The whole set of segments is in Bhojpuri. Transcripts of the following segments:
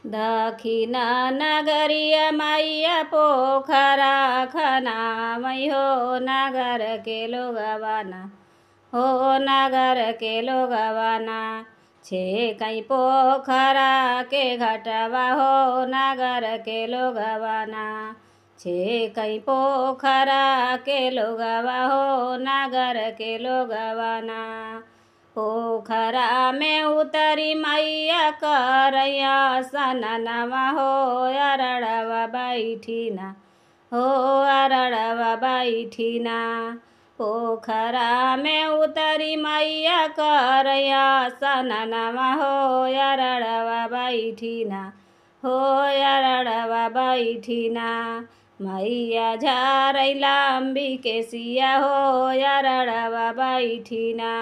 दक्षिण नगरिया मैया पोखरा खनामई हो नगर के लोगवाना, हो नगर के लोगवाना। छे कई पोखरा के घटवा हो नगर के लोगवाना, छे कई पोखरा के लोगवा हो नगर के लोगवाना। पोखरा में उतरी मैया करैया सननवा हो अरड़वा बैठीना, हो अरड़वा बैठीना। पोखरा में उतरी मैया करैया सननवा हो अरड़वा बैठीना, हो अरड़वा बैठीना। मैया झारै लंबी केसिया हो अरड़वा बैठीना,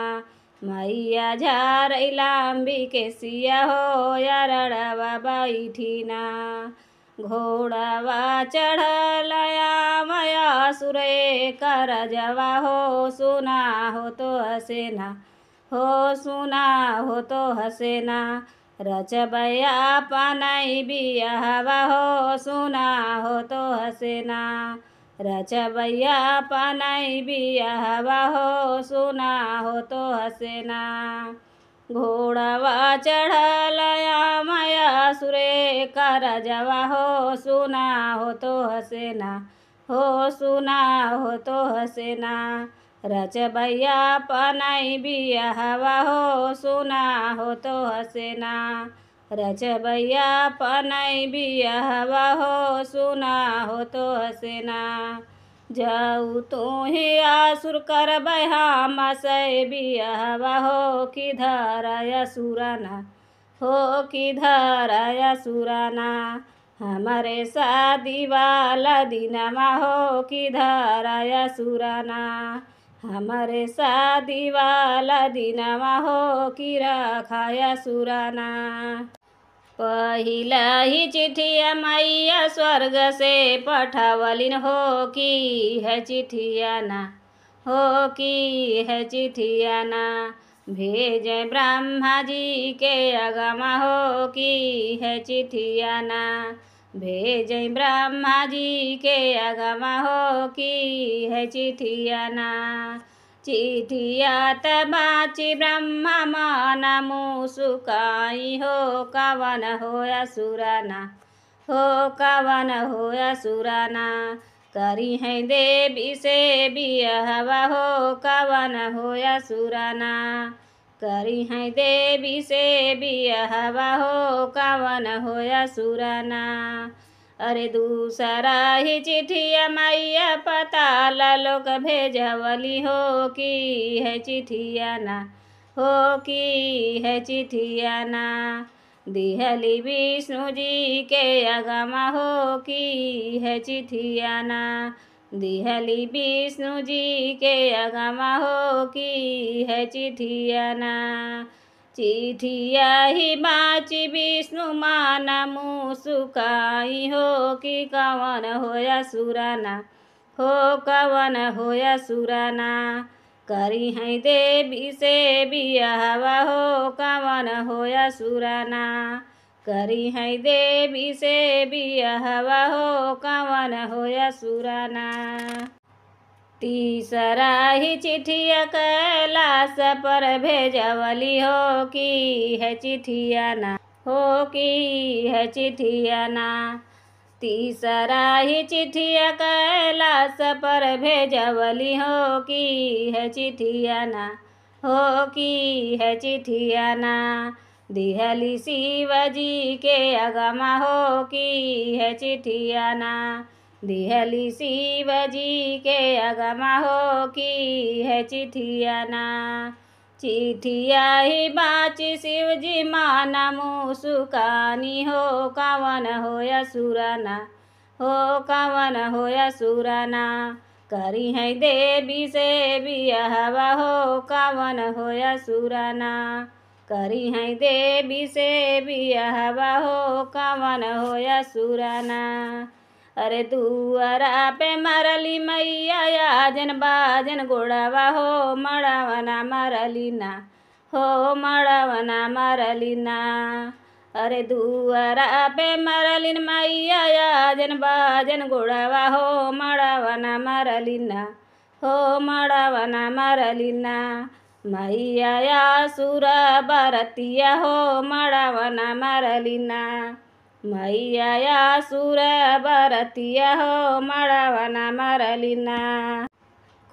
मैया झारै लंबी केसिया हो अरड़वा बैठीना। घोड़वा चढ़लया मया सुरे कर जवा हो सुना हो तो हसेना, हो सुना हो तो हसेना। रचबया पनई बियाहवा हो सुना हो तो हसेना, रचबैया पनई बियाहवा हो सुना हो तो हसेना। घोड़वा चढ़लया मया सुरे कर जवा हो सुना हो तो हसेना, हो सुना हो तो हसेना। रचबैया पनई बियाहवा हो सुना हो तो हसेना, रचबैया पनई बियाहवा हो सुना हो तो हसेना। जाऊ तुहे आसुर करबै हम सै बियाहवा हो किधर असुराना, हो किधर असुराना। हमारे शादी वाला दिनमा हो किधर असुराना, हमारे शादी वाला दिनमा हो कि रखाया सुराना। पहिला ही चिठिया मैया स्वर्ग से पठावलिन हो कि है चिठियाना, हो कि है चिठियाना। भेजे ब्रह्मा जी के अगमा हो कि है चिठियाना, भेजे ब्रह्मा जी के अगमा हो कि है चिठियाना। चिठिया तबाची ब्रह्मा माना मुसुकाई हो कवन हो असुराना, हो कवन हो असुराना। करी है देवी से बियाहवा हो कवन हो असुराना, करी है देवी से बियाहवा हो कवन हो असुराना। अरे दूसरा ही चिठिया मैया पताल लोक भेजवली हो कि है चिठियाना, हो कि है चिठियाना। दिहली विष्णु जी के अगमा हो कि है चिठियाना, दिहली विष्णु जी के अगमा हो कि है चिठियाना। चिठिया ही बाची विष्णु माना मुसुकाई हो कि कवन हो असुराना, हो कवन हो असुराना। करी है देवी से बियाहवा हो कवन हो असुराना, करी है देवी से बियाहवा हो कवन हो असुराना। तीसरा ही चिठिया कैलाश पर भेजवली हो कि है चिठियाना, हो कि है चिठियाना। तीसरा ही चिठिया कैलाश पर भेजवली हो कि है चिठियाना, हो कि है चिठियाना। दिहली शिवजी के अगमा हो कि है चिठियाना, दिहली शिवजी के अगमा हो कि है चिठियाना। चिठिया ही बाची शिवजी माना मुसुकानी हो कवन हो असुराना, हो कवन हो असुराना। करी है देवी से बियाहवा हो कवन हो असुराना, करी है देवी से बियाहवा हो कवन हो असुराना। अरे दुआरा पे मरली मैया आजन बाजन गोड़वा हो मड़वना मरलीना, हो मड़वना मरलीना। अरे दुआरा पे मरलिन मैया जन बाजन गुड़वा हो मड़वना मरलिना हो मड़वना मरलिना मैया सुर बरतिया हो मड़वना मरलिना मैया सुर बरतिया हो मड़वना मरलिना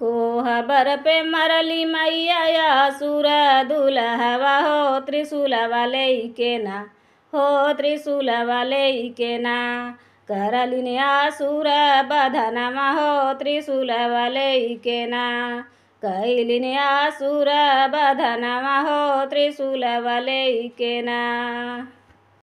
कोहबर पे मरली मैया सुर दुलहवा हो त्रिशूलवा लेके ना हो त्रिशूलवा लेके ना करलिन आसुर बधनमा हो त्रिशूलवा लेके ना कैलिन आसुर बधनमा हो त्रिशूलवा लेके ना।